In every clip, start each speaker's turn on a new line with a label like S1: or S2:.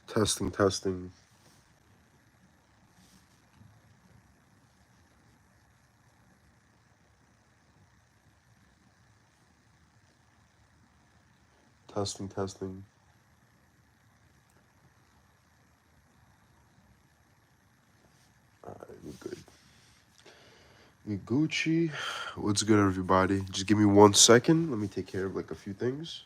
S1: Testing, testing. Testing, testing. Alright, we're good. We Gucci. What's good, everybody? Just give me 1 second. Let me take care of like a few things.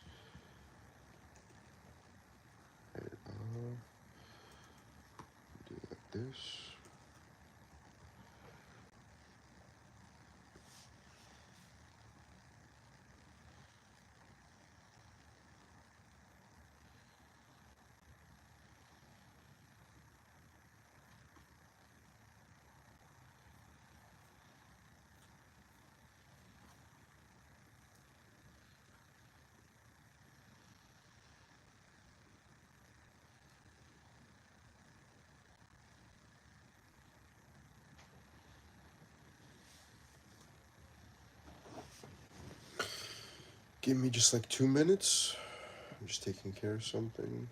S1: Do like this. Give me just like 2 minutes. I'm just taking care of something.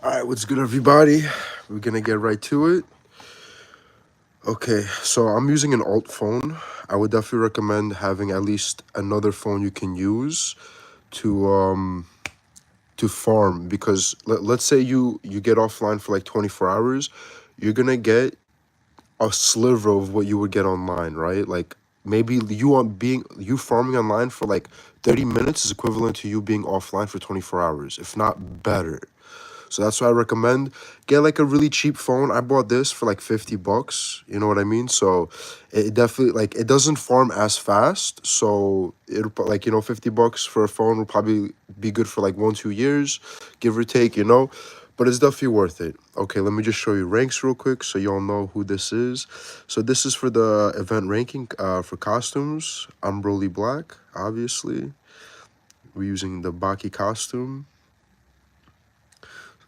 S1: Alright, what's good, everybody? We're gonna get right to it. Okay, so I'm using an alt phone. I would definitely recommend having at least another phone you can use to farm, because let's say you get offline for like 24 hours, you're gonna get a sliver of what you would get online, right? Like maybe you farming online for like 30 minutes is equivalent to you being offline for 24 hours, if not better. So that's why I recommend get like a really cheap phone. I bought this for like 50 bucks. You know what I mean? So it definitely, like, it doesn't farm as fast. So it'll like, 50 bucks for a phone will probably be good for like 1-2 years, give or take, but it's definitely worth it. Okay, let me just show you ranks real quick so y'all know who this is. So this is for the event ranking for costumes. I'm Brolyblack, obviously. We're using the Baki costume.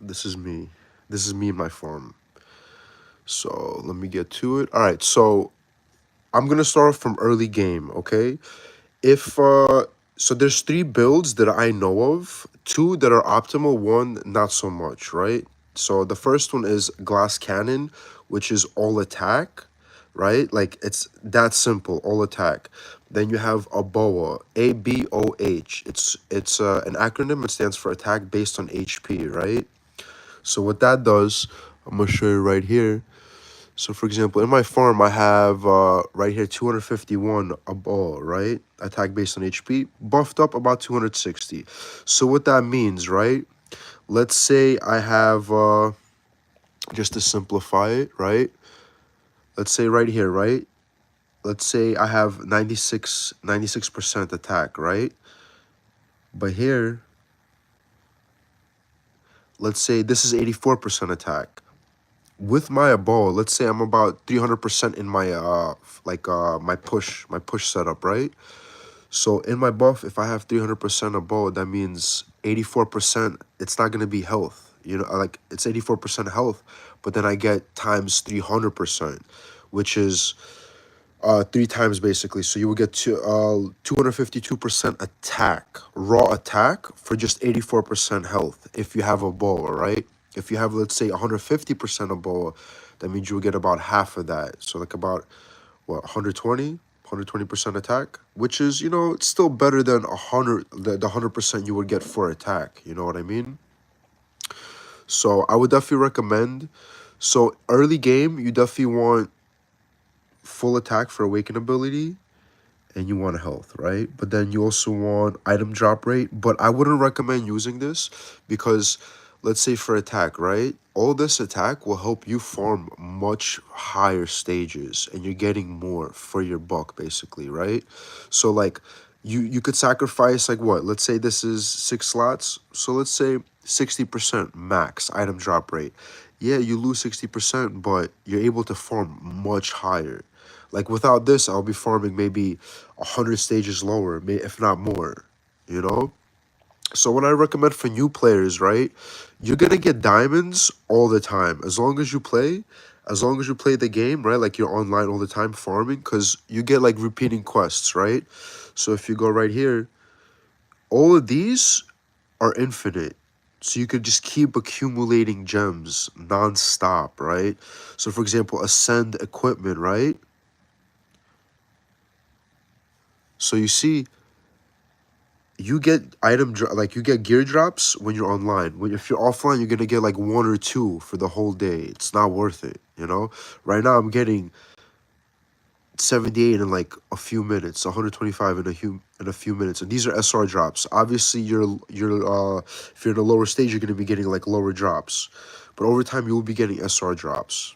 S1: This is me. This is me in my form. So let me get to it. All right, so I'm gonna start off from early game, okay? If so there's 3 builds that I know of, 2 that are optimal, 1 not so much, right? So the first one is glass cannon, which is all attack, right? Like it's that simple, all attack. Then you have ABOH, ABOH. It's an acronym. It stands for attack based on HP, right? So what that does, I'm gonna show you right here. So for example, in my farm, I have right here 251 ABOH, right? Attack based on HP, buffed up about 260. So what that means, right? Let's say I have just to simplify it, right? Let's say right here, right? Let's say I have 96% attack, right? But here, let's say this is 84% attack. With my ABOH, let's say I'm about 300% in my my push setup, right? So in my buff, if I have 300% ABOH, that means 84%, it's not gonna be health. You know, like it's 84% health, but then I get times 300%, which is three times basically. So you will get to 252% attack, raw attack for just 84% health if you have a boa, right? If you have, let's say, 150% a boa, that means you will get about half of that. So like about what, 120% attack, which is, you know, it's still better than 100, the 100% you would get for attack. You know what I mean? So I would definitely recommend. So early game, you definitely want full attack for awaken ability, and you want health, right? But then you also want item drop rate. But I wouldn't recommend using this because let's say for attack, right? All this attack will help you farm much higher stages and you're getting more for your buck basically, right? So like you could sacrifice like what? Let's say this is 6 slots. So let's say 60% max item drop rate. Yeah, you lose 60%, but you're able to farm much higher. Like without this, I'll be farming maybe 100 stages lower, if not more, you know? So what I recommend for new players, right? You're gonna get diamonds all the time. As long as you play the game, right? Like you're online all the time farming, because you get like repeating quests, right? So if you go right here, all of these are infinite. So you could just keep accumulating gems non-stop, right? So for example, ascend equipment, right? So you see, you get like you get gear drops when you're online. When if you're offline, you're gonna get like one or two for the whole day. It's not worth it, you know. Right now, I'm getting 78 in like a few minutes, 125 in a few minutes, and these are SR drops. Obviously, if you're in a lower stage, you're gonna be getting like lower drops, but over time you will be getting SR drops.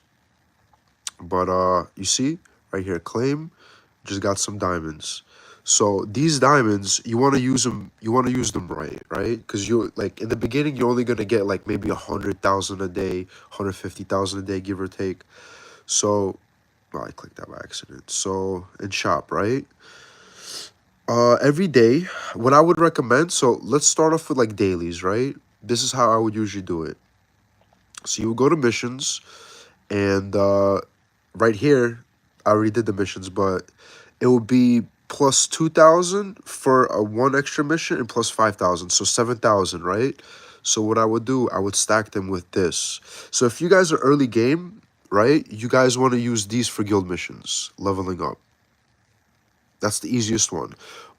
S1: But you see right here, claim, just got some diamonds. So these diamonds, you want to use them. You want to use them right, right? Because you like in the beginning, you're only gonna get like maybe 100,000 a day, 150,000 a day, give or take. So, oh, I clicked that by accident. So in shop, right? Every day, what I would recommend. So let's start off with like dailies, right? This is how I would usually do it. So you would go to missions, and right here, I already did the missions, but it will be plus 2,000 for a one extra mission and plus 5,000, so 7,000, right? So what I would do, I would stack them with this. So if you guys are early game, right, you guys want to use these for guild missions, leveling up. That's the easiest one.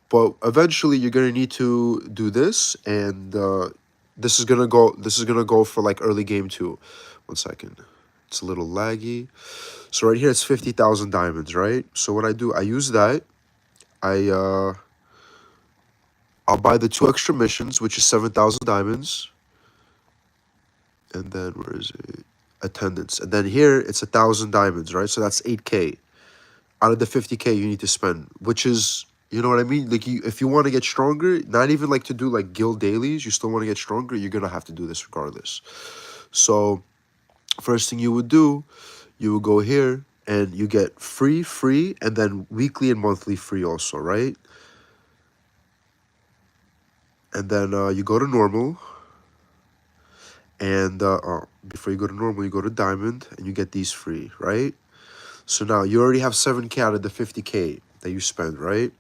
S1: But eventually you're gonna need to do this, and this is gonna go. This is gonna go for like early game too. 1 second, it's a little laggy. So right here it's 50,000 diamonds, right? So what I do, I use that. I'll buy the 2 extra missions, which is 7,000 diamonds, and then where is it? Attendance, and then here it's 1,000 diamonds, right? So that's 8K out of the 50K you need to spend, which is, you know what I mean? Like if you want to get stronger, not even like to do like guild dailies, you still want to get stronger, you're gonna have to do this regardless. So first thing you would do, you would go here and you get free, and then weekly and monthly free also, right? And then you go to normal, and before you go to normal, you go to diamond, and you get these free, right? So now you already have 7K out of the 50K that you spend, right?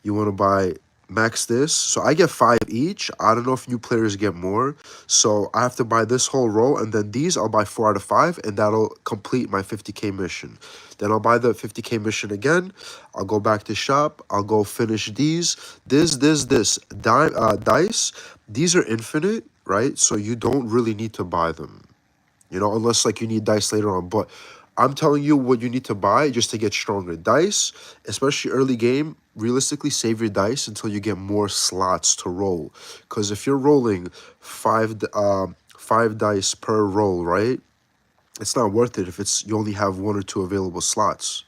S1: You want to buy max this. So I get 5 each. I don't know if new players get more. So I have to buy this whole row, and then these I'll buy 4 out of 5, and that'll complete my 50k mission. Then I'll buy the 50k mission again. I'll go back to shop. I'll go finish these. This. Dice. These are infinite, right? So you don't really need to buy them, unless like you need dice later on. But I'm telling you what you need to buy just to get stronger. Dice, especially early game, realistically save your dice until you get more slots to roll. Because if you're rolling five dice per roll, right? It's not worth it if you only have 1 or 2 available slots.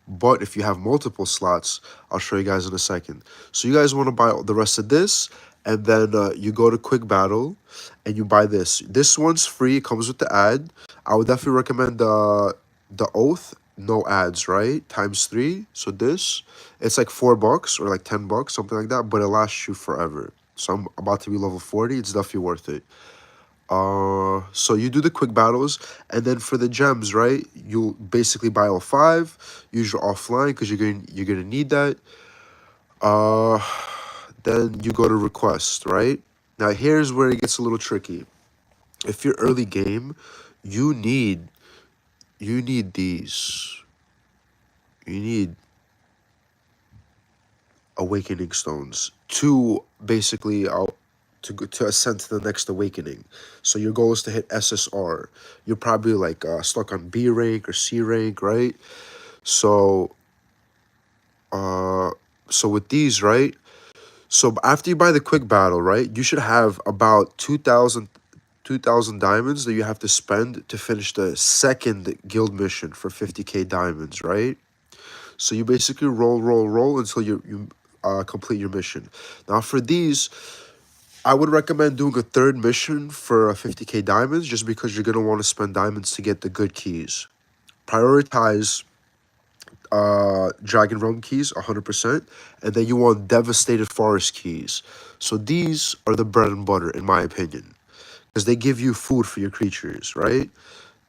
S1: But if you have multiple slots, I'll show you guys in a second. So you guys want to buy the rest of this, and then you go to Quick Battle, and you buy this. This one's free. It comes with the ad. I would definitely recommend the Oath, no ads, right? ×3. So this, it's like $4 or like $10, something like that, but it lasts you forever. So I'm about to be level 40. It's definitely worth it. So you do the quick battles, and then for the gems, right? You'll basically buy all 5. Use your offline because you're gonna need that. Then you go to request, right? Now here's where it gets a little tricky. If you're early game, you need these. You need awakening stones to basically to ascend to the next awakening. So your goal is to hit SSR. You're probably like stuck on B rank or C rank, right? So so with these, right? So after you buy the quick battle, right, you should have about 2,000 diamonds that you have to spend to finish the second guild mission for 50k diamonds, right? So you basically roll until you complete your mission. Now for these, I would recommend doing a third mission for 50k diamonds, just because you're gonna want to spend diamonds to get the good keys. Prioritize Dragon Realm keys 100%, and then you want Devastated Forest keys. So these are the bread and butter, in my opinion, because they give you food for your creatures, right?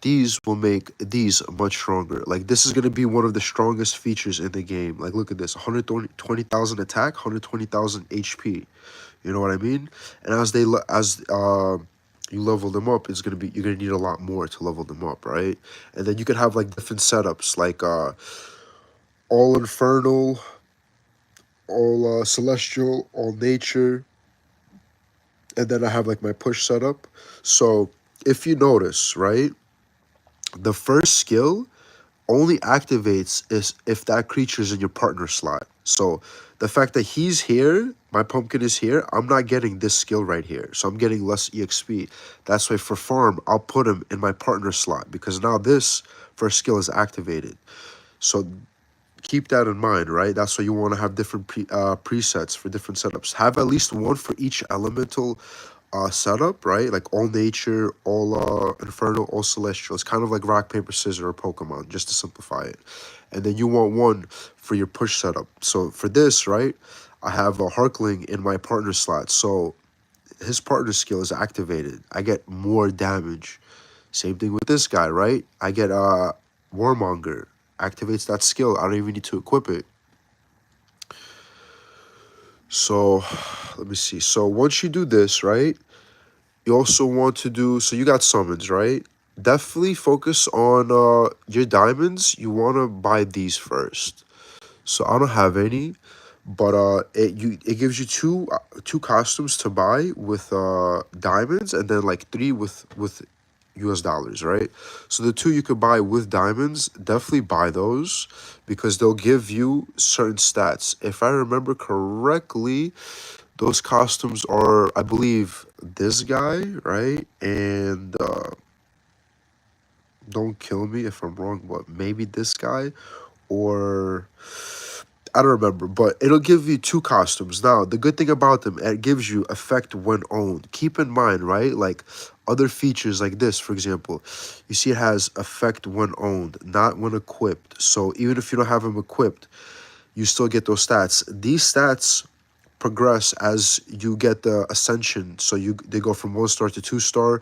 S1: These will make these much stronger. Like, this is going to be one of the strongest features in the game. Like, look at this, 120,000 attack, 120,000 HP. You know what I mean? And you level them up, you're gonna need a lot more to level them up, right? And then you could have like different setups, like all infernal, all celestial, all nature, and then I have like my push setup. So if you notice, right, the first skill only activates is if that creature is in your partner slot. So the fact that he's here, my pumpkin is here, I'm not getting this skill right here. So I'm getting less EXP. That's why for farm, I'll put him in my partner slot, because now this first skill is activated. So keep that in mind, right? That's why you want to have different presets for different setups. Have at least one for each elemental setup, right? Like all nature, all infernal, all celestial. It's kind of like rock, paper, scissors or Pokemon, just to simplify it. And then you want one for your push setup. So for this, right, I have a Harkling in my partner slot. So his partner skill is activated. I get more damage. Same thing with this guy, right? I get Warmonger. Activates that skill. I don't even need to equip it. So let me see. So once you do this, right, you also want to do, so you got summons, right? Definitely focus on your diamonds. You want to buy these first. So I don't have any, but it gives you two costumes to buy with diamonds, and then like 3 with US dollars, right? So the 2 you could buy with diamonds, definitely buy those, because they'll give you certain stats. If I remember correctly, those costumes are, I believe, this guy, right? And don't kill me if I'm wrong, but maybe this guy, or I don't remember, but it'll give you 2 costumes. Now, the good thing about them, it gives you effect when owned. Keep in mind, right? Like other features like this, for example, you see it has effect when owned, not when equipped. So even if you don't have them equipped, you still get those stats. These stats progress as you get the ascension. So they go from 1 star to 2 star.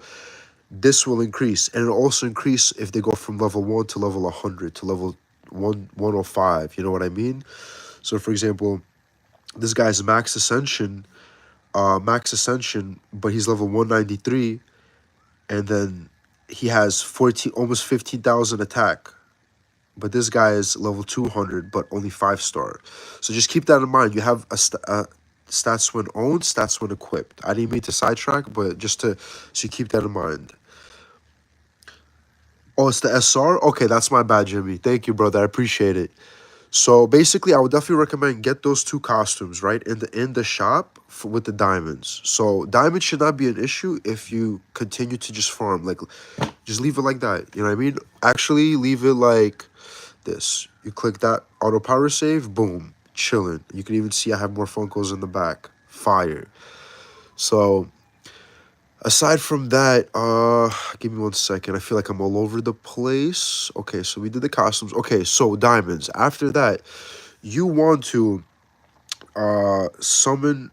S1: This will increase, and it'll also increase if they go from level 1 to level 100 to level 105. You know what I mean? So for example, This guy's max ascension, but he's level 193, and then he has 14, almost 15,000 attack. But this guy is level 200, but only 5-star. So just keep that in mind. You have a stats when owned, stats when equipped. I didn't mean to sidetrack, but just to, so you keep that in mind. Oh, it's the SR? Okay, that's my bad, Jimmy. Thank you, brother. I appreciate it. So basically, I would definitely recommend get those two costumes, right, in the shop with the diamonds. So diamonds should not be an issue if you continue to just farm. Like, just leave it like that. You know what I mean? Actually, leave it like this. You click that auto power save, boom, chilling. You can even see I have more Funkos in the back. Fire. So aside from that, give me 1 second. I feel like I'm all over the place. Okay, so we did the costumes. Okay, so diamonds. After that, you want to summon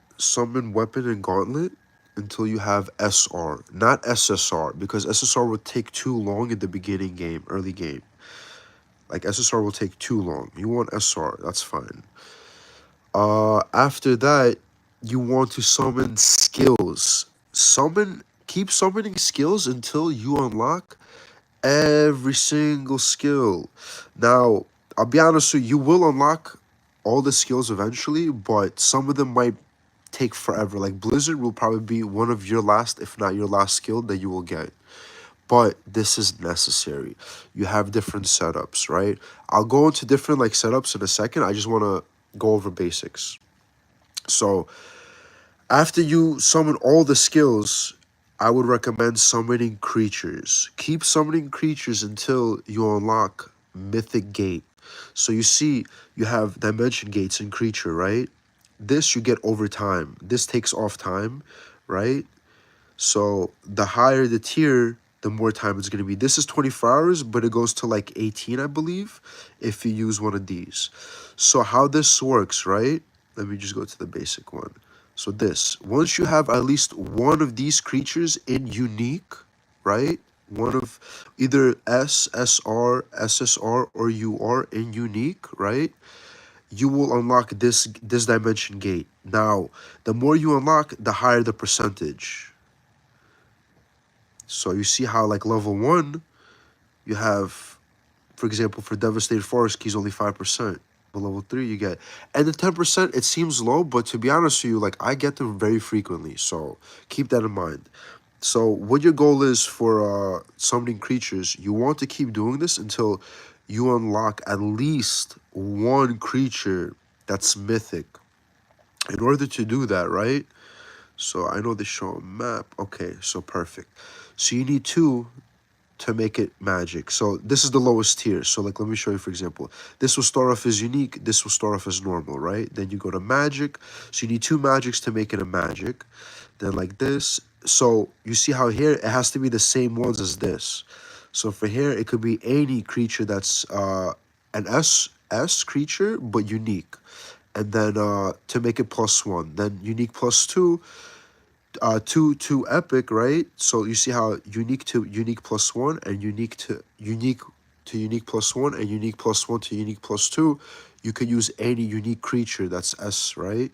S1: weapon and gauntlet until you have SR, not SSR, because SSR would take too long in the beginning game, early game. Like SSR will take too long. You want SR, that's fine. After that, you want to summon skills. Keep summoning skills until you unlock every single skill. Now, I'll be honest with you, you will unlock all the skills eventually, but some of them might take forever. Like Blizzard will probably be one of your last, if not your last skill that you will get. But this is necessary. You have different setups, right? I'll go into different like setups in a second. I just want to go over basics. So after you summon all the skills, I would recommend summoning creatures. Keep summoning creatures until you unlock Mythic Gate. So you see, you have Dimension Gates in creature, right? This you get over time. This takes off time, right? So the higher the tier, the more time it's going to be. This is 24 hours, but it goes to like 18, I believe, if you use one of these. So how this works, right? Let me just go to the basic one. So this, once you have at least one of these creatures in unique, right? One of either S, SR, SSR, or UR in unique, right? You will unlock this dimension gate. Now, the more you unlock, the higher the percentage. So you see how like level 1, you have, for example, for Devastated Forest Keys only 5%. But level 3 you get. And the 10%, it seems low, but to be honest with you, like I get them very frequently. So keep that in mind. So what your goal is for summoning creatures, you want to keep doing this until you unlock at least one creature that's mythic. In order to do that, right? So I know they show a map. Okay, so perfect. So you need two to make it magic. So this is the lowest tier. So like, let me show you, for example, this will start off as unique. This will start off as normal, right? Then you go to magic. So you need two magics to make it a magic. Then like this. So you see how here it has to be the same ones as this. So for here, it could be any creature that's an S creature, but unique. And then to make it +1, then unique +2, two epic, right? So you see how unique to unique +1 and unique to unique +1 and unique +1 to unique +2, you could use any unique creature that's S, right?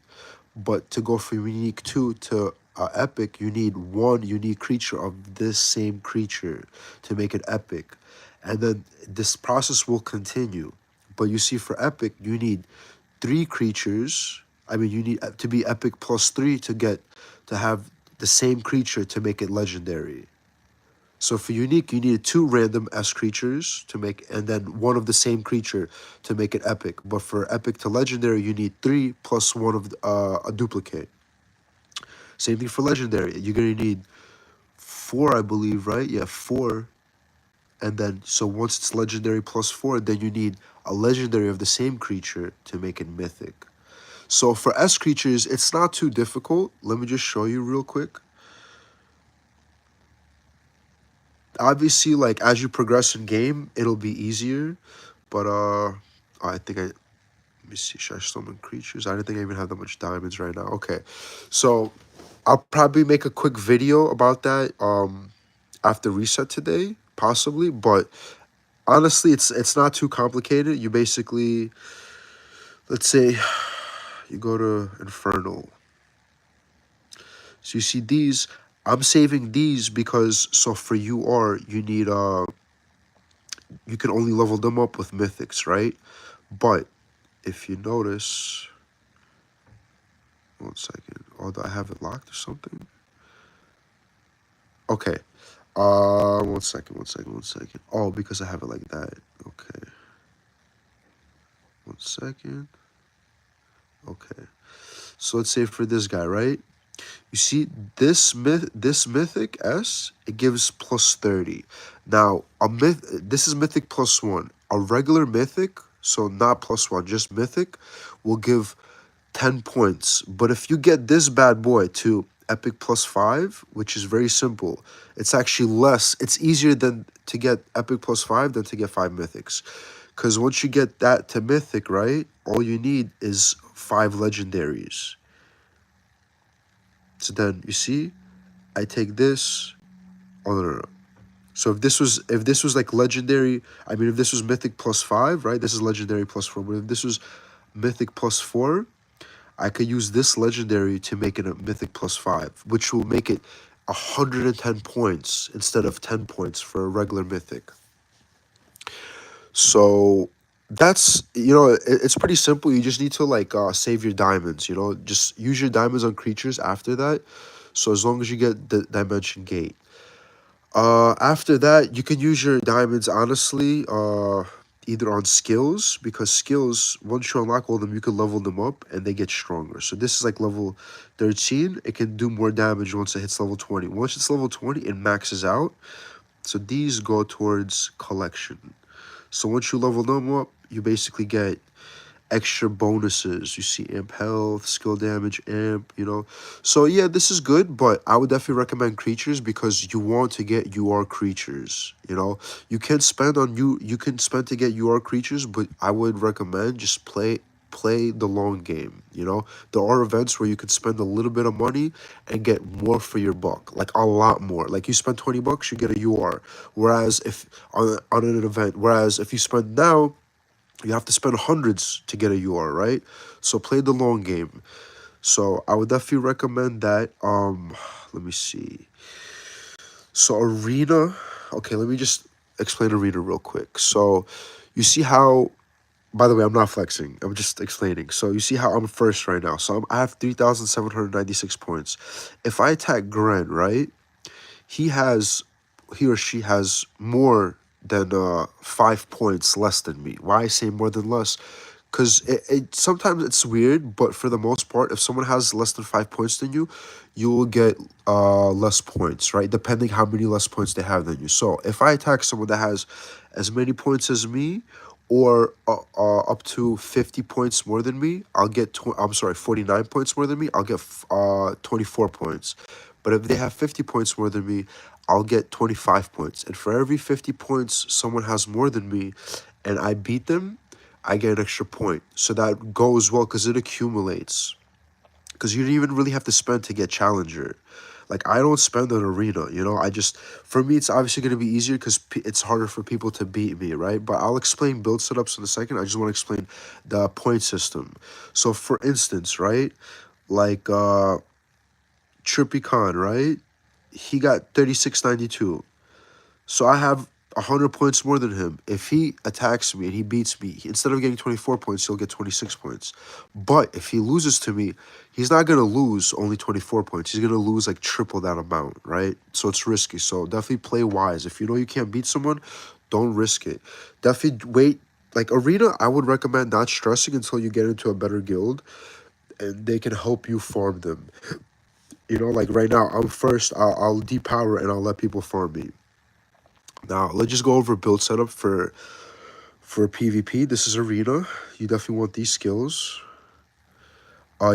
S1: But to go from unique 2 to epic, you need one unique creature of this same creature to make it epic. And then this process will continue. But you see, for epic, you need 3 creatures. I mean, you need to be epic +3 to have the same creature to make it legendary. So for unique, you need 2 random S creatures to make, and then one of the same creature to make it epic. But for epic to legendary, you need 3 plus one of a duplicate. Same thing for legendary. You're gonna need 4, I believe, right? Yeah, 4. And then so once it's legendary +4, then you need a legendary of the same creature to make it mythic. So for S creatures, it's not too difficult. Let me just show you real quick. Obviously, like as you progress in game, it'll be easier. But I think let me see, should I summon creatures? I don't think I even have that much diamonds right now. Okay. So I'll probably make a quick video about that after reset today, possibly. But honestly, it's not too complicated. You basically, let's say You go to Infernal. So you see these, I'm saving these because, so for UR, you need, you can only level them up with mythics, right? But if you notice, 1 second. Oh, do I have it locked or something? Okay. 1 second. Oh, because I have it like that. Okay. 1 second. Okay. So let's say for this guy, right? You see this mythic S, it gives plus 30. Now, this is mythic plus 1. A regular mythic, so not plus 1, just mythic, will give 10 points. But if you get this bad boy to epic plus 5, which is very simple, it's actually less. It's easier than to get epic plus 5 than to get 5 mythics. Because once you get that to mythic, right, all you need is 5 legendaries. So then you see, I take this. Oh no. So if this was like legendary, I mean if this was mythic plus 5, right? This is legendary plus 4. But if this was mythic plus 4, I could use this legendary to make it a mythic plus 5, which will make it 110 points instead of 10 points for a regular mythic. So that's, it's pretty simple. You just need to like save your diamonds, just use your diamonds on creatures after that. So as long as you get the dimension gate. After that, you can use your diamonds honestly, either on skills, because skills, once you unlock all of them, you can level them up and they get stronger. So this is like level 13. It can do more damage once it hits level 20. Once it's level 20, it maxes out. So these go towards collection. So once you level them up, you basically get extra bonuses. You see amp health, skill damage, amp. So yeah, this is good, but I would definitely recommend creatures because you want to get UR creatures. You can spend on you can spend to get UR creatures, but I would recommend just play the long game. There are events where you could spend a little bit of money and get more for your buck, like a lot more. Like you spend $20, you get a UR. Whereas if on an event, whereas if you spend now, you have to spend hundreds to get a UR, right? So play the long game. So I would definitely recommend that. Let me see. So arena, okay, let me just explain arena real quick. So you see how, by the way, I'm not flexing. I'm just explaining. So you see how I'm first right now. So I have 3,796 points. If I attack Gren, right? He or she has more than 5 points less than me. Why I say more than less? Because it sometimes it's weird, but for the most part, if someone has less than 5 points than you will get less points, right? Depending how many less points they have than you. So if I attack someone that has as many points as me, or up to 50 points more than me, I'll get 49 points more than me, I'll get 24 points. But if they have 50 points more than me, I'll get 25 points. And for every 50 points someone has more than me and I beat them, I get an extra point. So that goes well because it accumulates. Because you don't even really have to spend to get Challenger. Like, I don't spend on Arena, for me, it's obviously going to be easier because it's harder for people to beat me, right? But I'll explain build setups in a second. I just want to explain the point system. So, for instance, right, like, Trippy Khan, right? He got 3692. So I have 100 points more than him. If he attacks me and he beats me, instead of getting 24 points, he'll get 26 points. But if he loses to me, he's not going to lose only 24 points. He's going to lose like triple that amount, right? So it's risky. So definitely play wise. If you know you can't beat someone, don't risk it. Definitely wait. Like Arena, I would recommend not stressing until you get into a better guild and they can help you farm them. Like right now, I'm first. I'll depower and I'll let people farm me. Now, let's just go over build setup for PvP. This is Arena. You definitely want these skills.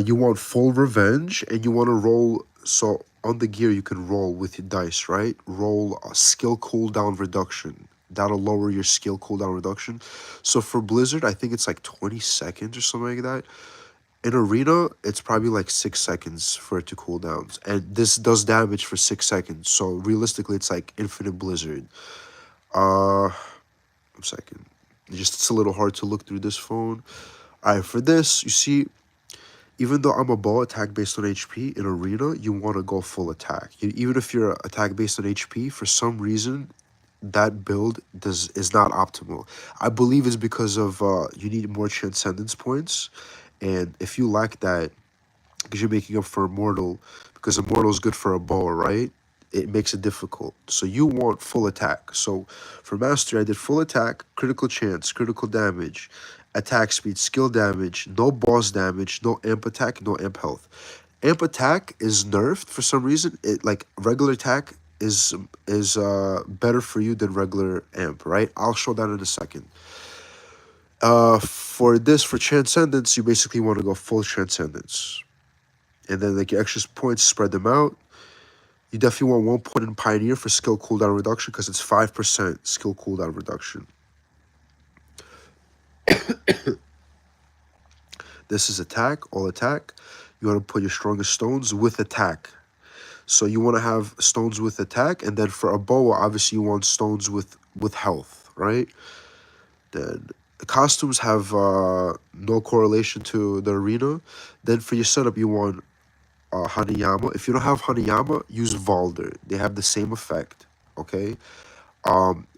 S1: You want full revenge, and you want to roll. So on the gear, you can roll with your dice, right? Roll a skill cooldown reduction. That'll lower your skill cooldown reduction. So for Blizzard, I think it's like 20 seconds or something like that. In Arena, it's probably like 6 seconds for it to cool down. And this does damage for 6 seconds. So realistically, it's like infinite Blizzard. 1 second. It's a little hard to look through this phone. All right, for this, you see, even though I'm a bow attack based on HP, in arena, you want to go full attack. Even if you're attack based on HP, for some reason, that build is not optimal. I believe it's because of you need more transcendence points, and if you lack that, because you're making up for immortal, because immortal is good for a bow, right? It makes it difficult. So you want full attack. So for mastery, I did full attack, critical chance, critical damage, attack speed, skill damage, no boss damage, no amp attack, no amp health. Amp attack is nerfed for some reason. It like regular attack is better for you than regular amp, right? I'll show that in a second. For this, for transcendence, you basically want to go full transcendence. And then like your extra points, spread them out. You definitely want 1 point in Pioneer for skill cooldown reduction because it's 5% skill cooldown reduction. This is attack, all attack. You want to put your strongest stones with attack. So you want to have stones with attack, and then for a bow, obviously you want stones with health, right? Then the costumes have no correlation to the arena. Then for your setup, you want Hanayama. If you don't have Hanayama, use Valder. They have the same effect, okay?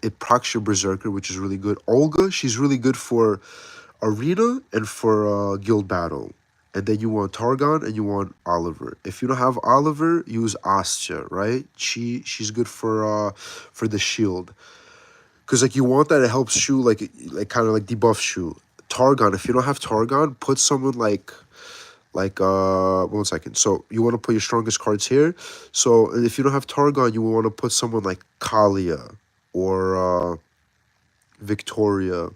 S1: It procs your Berserker, which is really good. Olga, she's really good for arena and for guild battle. And then you want Targon and you want Oliver. If you don't have Oliver, use Astia, right? She's good for the shield. Cause like you want that, it helps you like kind of like debuff you. Targon, if you don't have Targon, put someone like 1 second. So you want to put your strongest cards here. So if you don't have Targon, you want to put someone like Kalia or Victoria,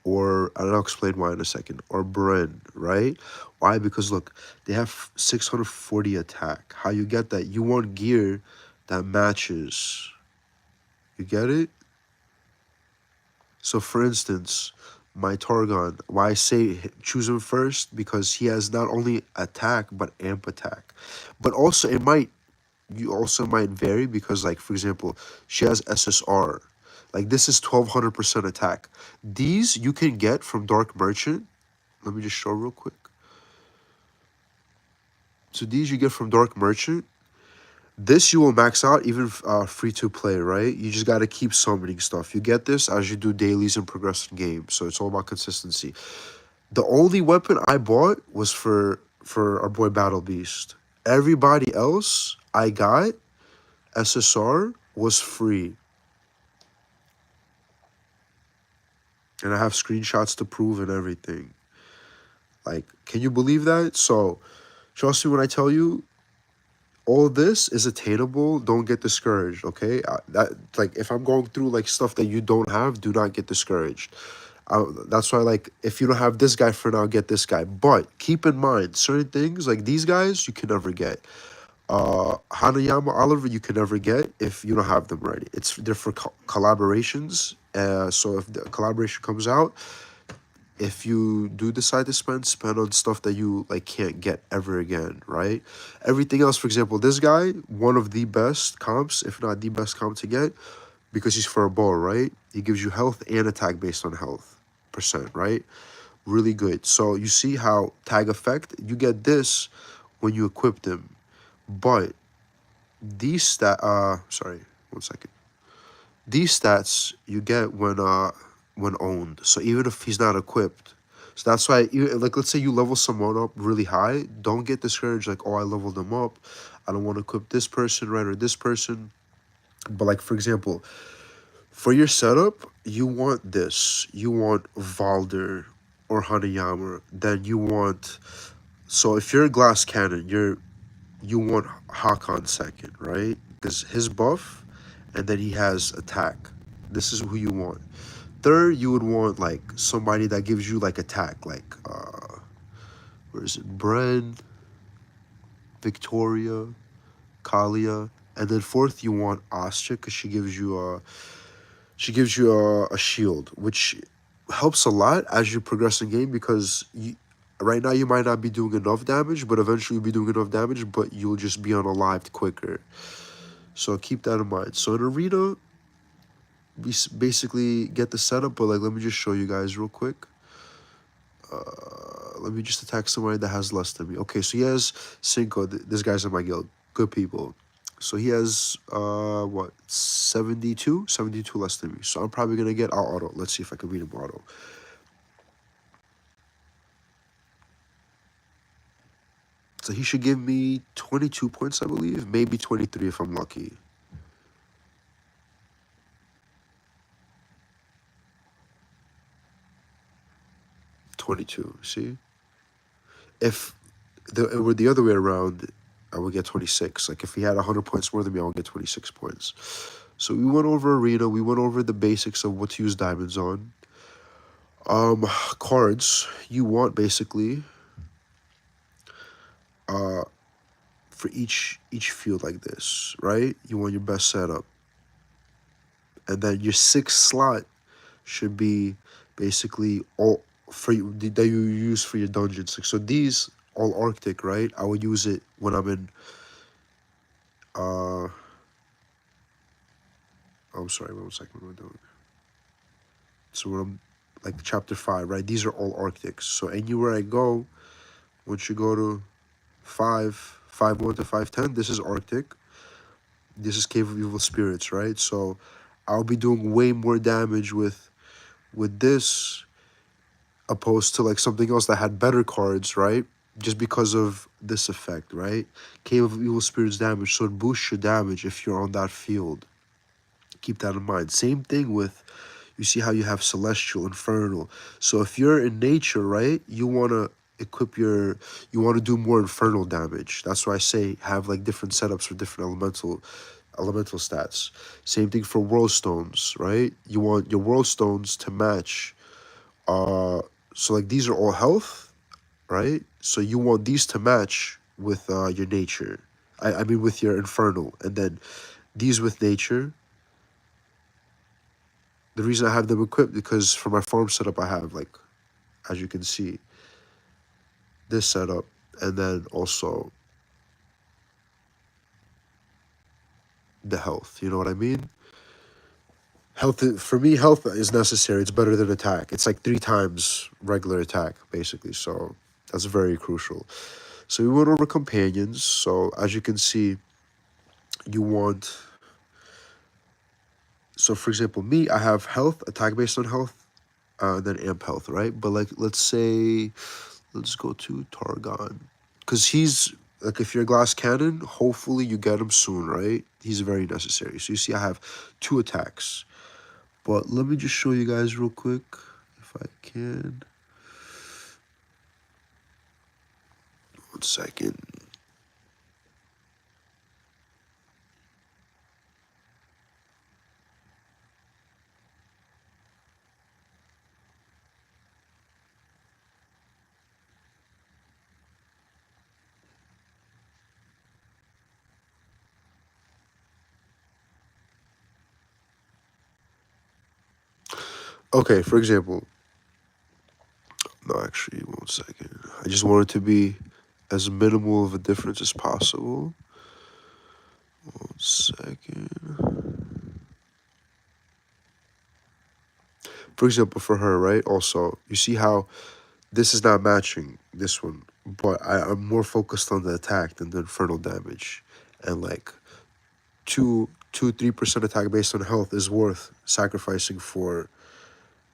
S1: or I'll explain why in a second, or Bren, right? Why? Because look, they have 640 attack. How you get that? You want gear that matches. You get it? So for instance, my Targon, why I say choose him first, because he has not only attack but amp attack. But also you also might vary because like for example, she has SSR. Like this is 1200% attack. These you can get from Dark Merchant. Let me just show real quick. So these you get from Dark Merchant. This you will max out even free to play, right? You just got to keep summoning stuff. You get this as you do dailies and progressing games. So it's all about consistency. The only weapon I bought was for our boy Battle Beast. Everybody else I got SSR was free. And I have screenshots to prove and everything. Like, can you believe that? So trust me when I tell you, all this is attainable. Don't get discouraged, okay? That like if I'm going through like stuff that you don't have, do not get discouraged. That's why like if you don't have this guy for now, get this guy. But keep in mind certain things like these guys you can never get. Hanayama, Oliver you can never get if you don't have them ready. They're for collaborations. So if the collaboration comes out, if you do decide to spend on stuff that you like can't get ever again, right? Everything else, for example, this guy, one of the best comps, if not the best comp to get, because he's for a bow, right? He gives you health and attack based on health percent, right? Really good. So you see how tag effect, you get this when you equip them. But these sorry, 1 second. These stats you get when owned. So even if he's not equipped. So that's why, like, let's say you level someone up really high. Don't get discouraged, like, oh, I leveled them up. I don't want to equip this person, right, or this person. But, like, for example, for your setup, you want this. You want Valder or Hanayama. Then you want... So if you're a glass cannon, you want Hakon second, right? Because his buff, and then he has attack. This is who you want. Third, you would want like somebody that gives you like attack, like where is it? Bren, Victoria, Kalia, and then fourth you want Astra because she gives you a shield, which helps a lot as you progress in game because right now you might not be doing enough damage, but eventually you'll be doing enough damage, but you'll just be unalived quicker. So keep that in mind. So in arena, we basically get the setup, but like let me just show you guys real quick. let me just attack somebody that has less than me. Okay, so he has Cinco. This guy's in my guild. Good people. So he has, what, 72? 72 less than me. So I'm probably going to get out auto. Let's see if I can beat him auto. So he should give me 22 points, I believe. Maybe 23 if I'm lucky. 22, see? If it were the other way around, I would get 26. Like, if he had 100 points more than me, I would get 26 points. So we went over Arena. We went over the basics of what to use diamonds on. Cards, you want basically, for each field like this, right? You want your best setup. And then your sixth slot should be basically all for you that you use for your dungeons. Like, so these all Arctic, right? I would use it when I'm in I'm sorry, 1 second, what am I doing? So when I'm like chapter 5, right? These are all Arctics. So anywhere I go, once you go to 5.1 to 5.10, this is Arctic. This is Cave of Evil Spirits, right? So I'll be doing way more damage with this opposed to like something else that had better cards, right? Just because of this effect, right? Cave of Evil Spirits damage, so it boosts your damage if you're on that field. Keep that in mind. Same thing with, you see how you have Celestial, Infernal. So if you're in nature, right, you want to equip you want to do more Infernal damage. That's why I say have like different setups for different elemental stats. Same thing for World Stones, right? You want your World Stones to match. So like these are all health, right? So you want these to match with your nature. I mean with your Infernal. And then these with nature. The reason I have them equipped because for my farm setup I have, like, as you can see, this setup, and then also the health. You know what I mean? Health, for me, health is necessary. It's better than attack. It's like 3 times regular attack, basically. So that's very crucial. So we went over companions. So as you can see, you want... So for example, me, I have health, attack based on health, and then amp health, right? But like, let's say, let's go to Targon. Because he's, like, if you're a glass cannon, hopefully you get him soon, right? He's very necessary. So you see I have 2 attacks. But let me just show you guys real quick, if I can. 1 second. Okay, for example, no, actually, 1 second. I just want it to be as minimal of a difference as possible. 1 second. For example, for her, right? Also, you see how this is not matching this one, but I'm more focused on the attack than the infernal damage. And like 3% attack based on health is worth sacrificing for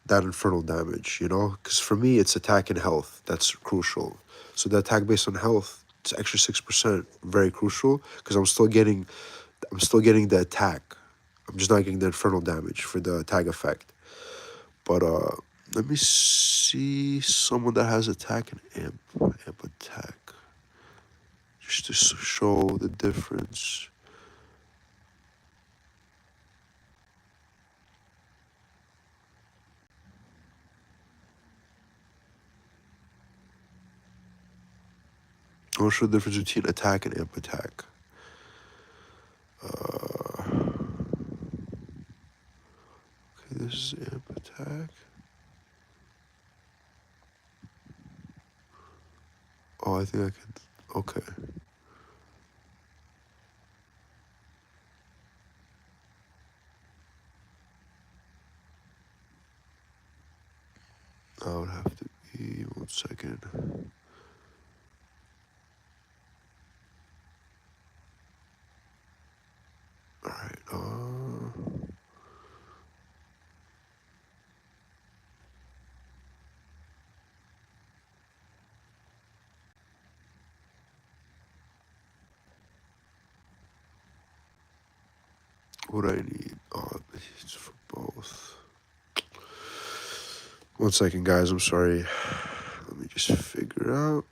S1: that infernal damage, you know? Because for me, it's attack and health that's crucial. So the attack based on health, it's extra 6%, very crucial, because I'm still getting the attack. I'm just not getting the infernal damage for the tag effect. But let me see someone that has attack and amp attack, just to show the difference. I want to show the difference between attack and amp attack. Okay, this is amp attack. Oh, I think I can. Okay. I would have to 1 second. All right. What I need? It's for both. 1 second, guys. I'm sorry. Let me just figure out.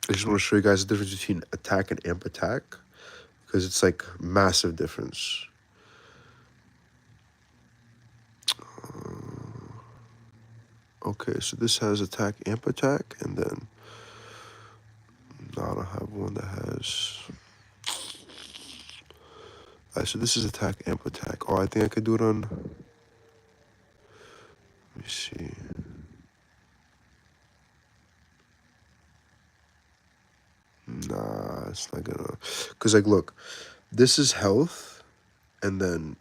S1: I just want to show you guys the difference between attack and amp attack, because it's like massive difference. Okay, so this has attack, amp attack, and then now I don't have one that has. Alright, so this is attack, amp attack. Oh, I think I could do it on. Let me see. Nah, it's not gonna. Cause like, look, this is health, and then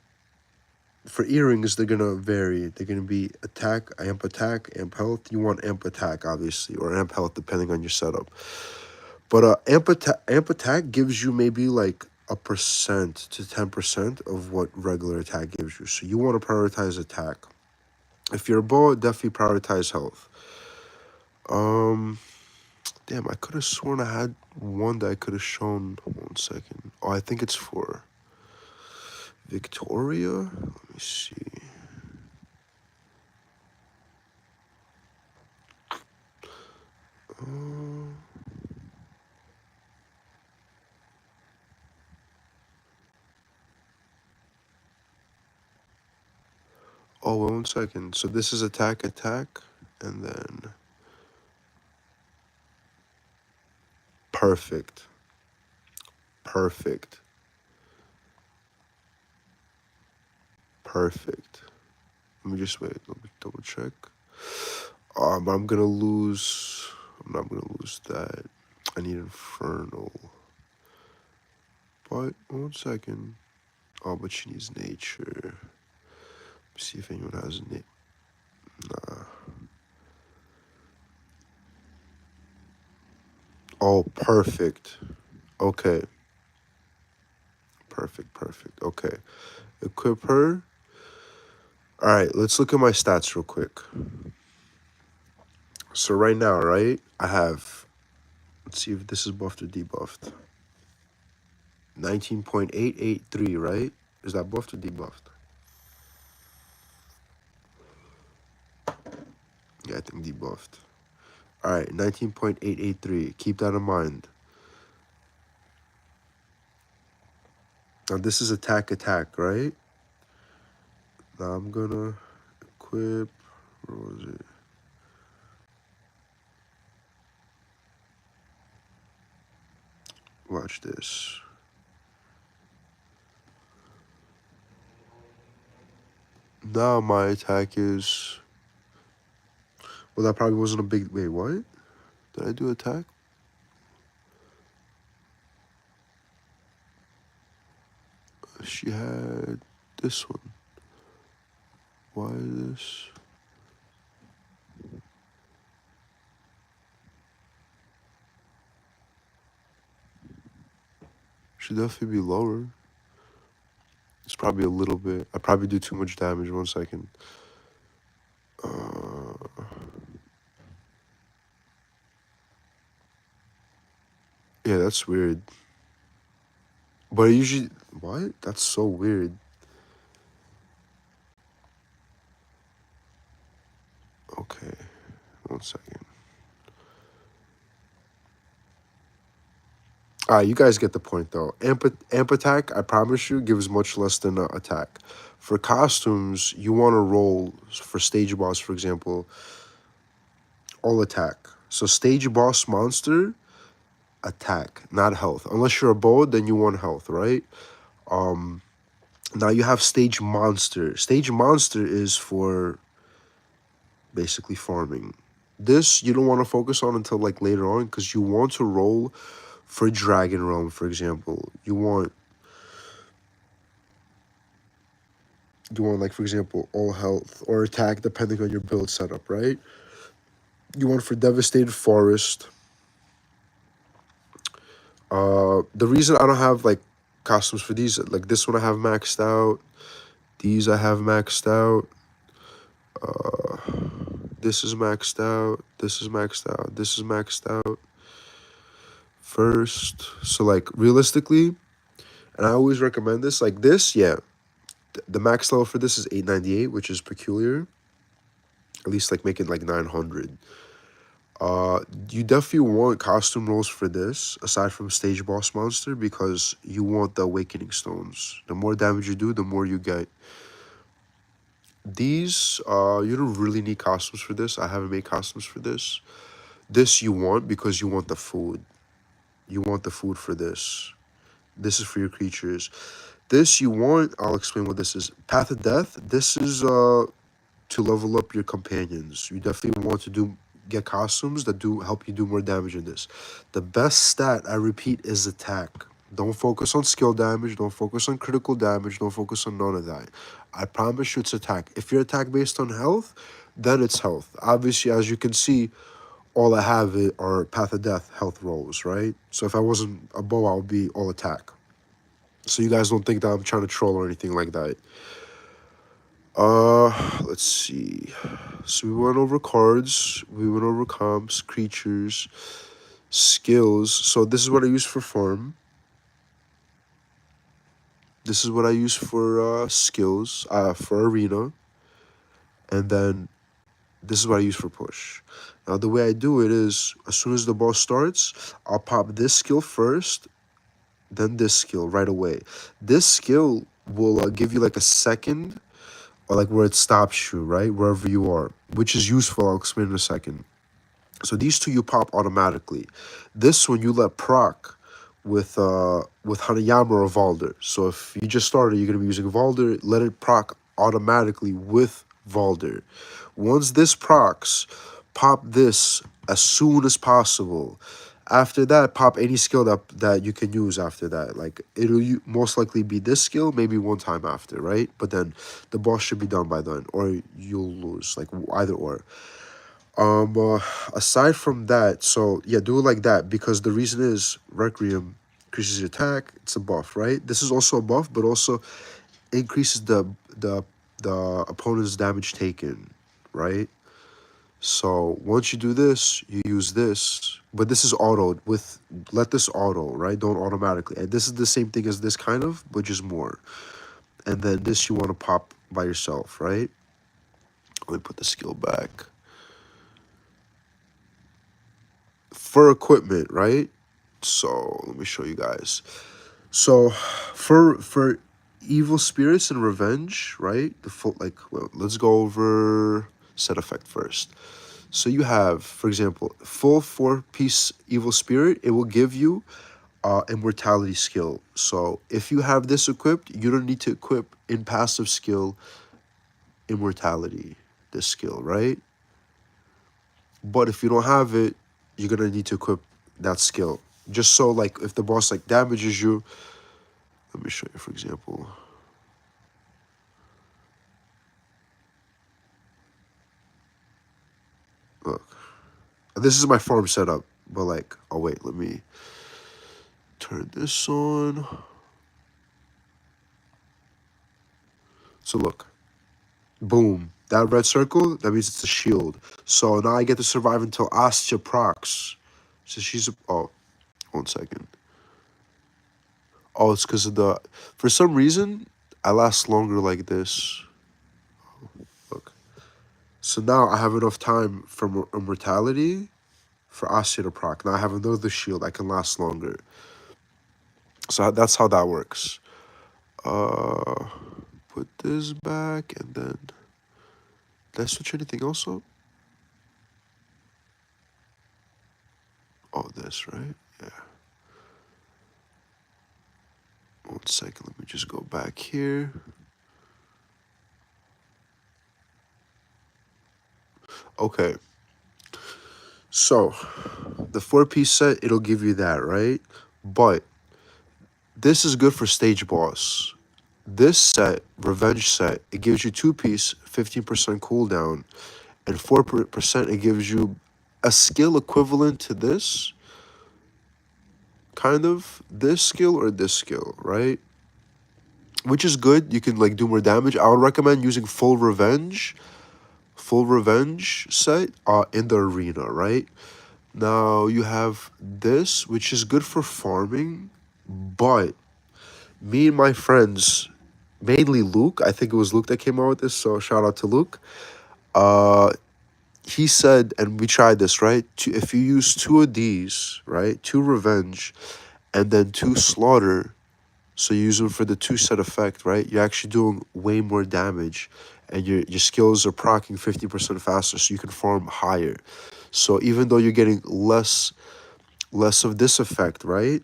S1: for earrings they're gonna vary. They're gonna be attack, amp health. You want amp attack, obviously, or amp health depending on your setup. But amp attack gives you maybe like a percent to 10% of what regular attack gives you. So you want to prioritize attack. If you're a bow, definitely prioritize health. Damn, I could have sworn I had one that I could have shown. 1 second. Oh, I think it's for Victoria. Let me see. Oh, 1 second. So this is attack, and then perfect. Perfect. Perfect. Let me just wait. Let me double check. But I'm gonna lose. I'm not gonna lose that. I need Infernal. But 1 second. Oh, but she needs nature. Let's see if anyone has nature. Nah. Oh, perfect. Okay. Perfect. Okay. Equip her. Alright, let's look at my stats real quick. So right now, right, I have, let's see if this is buffed or debuffed. 19.883, right? Is that buffed or debuffed? Yeah, I think debuffed. Alright, 19.883. Keep that in mind. Now this is attack, right? Now I'm gonna equip, where was it? Watch this. Now my attack is, well, that probably wasn't a big, wait, what? Did I do attack? She had this one. Why this? Should definitely be lower. It's probably a little bit. I probably do too much damage. 1 second. Yeah, that's weird. But I usually, what? That's so weird. Okay, 1 second. Alright, you guys get the point though. Amp attack, I promise you, gives much less than attack. For costumes, you want to roll, for stage boss, for example, all attack. So stage boss monster, attack, not health. Unless you're a bow, then you want health, right? Now you have stage monster. Stage monster is for basically farming. This you don't want to focus on until like later on, because you want to roll for Dragon Realm, for example. You want like, for example, all health or attack depending on your build setup, right? You want for Devastated Forest. The reason I don't have like costumes for these, like this one I have maxed out. These I have maxed out. This is maxed out. This is maxed out. This is maxed out. First, so like realistically, and I always recommend this, like this, yeah. The max level for this is 898, which is peculiar. At least like make it like 900. You definitely want costume rolls for this, aside from stage boss monster, because you want the awakening stones. The more damage you do, the more you get. These, you don't really need costumes for this. I haven't made costumes for this. This you want because you want the food. You want the food for this. This is for your creatures. This you want, I'll explain what this is. Path of Death, this is to level up your companions. You definitely want to get costumes that do help you do more damage in this. The best stat, I repeat, is attack. Don't focus on skill damage. Don't focus on critical damage. Don't focus on none of that. I promise you it's attack. If you're attack based on health, then it's health. Obviously, as you can see, all I have are Path of Death health rolls, right? So if I wasn't a bow, I would be all attack. So you guys don't think that I'm trying to troll or anything like that. Let's see. So we went over cards, we went over comps, creatures, skills. So this is what I use for farm. This is what I use for skills, for arena. And then this is what I use for push. Now the way I do it is, as soon as the ball starts, I'll pop this skill first, then this skill right away. This skill will give you like a second, or like where it stops you, right? Wherever you are, which is useful. I'll explain in a second. So these two you pop automatically. This one you let proc with Hanayama or Valder. So if you just started, you're gonna be using Valder, let it proc automatically with Valder. Once this procs, pop this as soon as possible. After that, pop any skill that you can use after that. Like, it'll most likely be this skill, maybe one time after, right? But then the boss should be done by then, or you'll lose, like either or. Aside from that, so yeah, do it like that, because the reason is Requiem increases your attack. It's a buff, right? This is also a buff, but also increases the opponent's damage taken, right? So once you do this, you use this, but this is autoed with, let this auto, right? Don't automatically. And this is the same thing as this kind of, but just more. And then this you want to pop by yourself, right? Let me put the skill back. For equipment, right? So let me show you guys. So for evil spirits and revenge, right? The full, like, well, let's go over set effect first. So you have, for example, full 4-piece evil spirit. It will give you immortality skill. So if you have this equipped, you don't need to equip in passive skill immortality, this skill, right? But if you don't have it, you're gonna need to equip that skill. Just so, like, if the boss like damages you, let me show you, for example. Look, this is my farm setup, but like, oh wait, let me turn this on. So look, boom, that red circle, that means it's a shield. So now I get to survive until Astia procs. So she's a, oh, 1 second. Oh, it's because of the, for some reason, I last longer like this. Look. So now I have enough time for immortality for Astia to proc. Now I have another shield. I can last longer. So that's how that works. Put this back, and then did I switch anything else up? Oh, this, right? Yeah. 1 second, let me just go back here. Okay, so the 4-piece set, it'll give you that, right? But this is good for stage boss. This set, Revenge set, it gives you 2-piece, 15% cooldown, and 4%, it gives you a skill equivalent to this, kind of, this skill or this skill, right? Which is good. You can like do more damage. I would recommend using full revenge set in the arena, right? Now you have this, which is good for farming, but me and my friends, mainly Luke, I think it was Luke that came out with this, so shout out to Luke. Uh he said, and we tried this, right? If you use 2 of these, right? 2 revenge and then 2 slaughter, so you use them for the 2 set effect, right? You're actually doing way more damage, and your skills are proccing 50% faster, so you can farm higher. So even though you're getting less of this effect, right?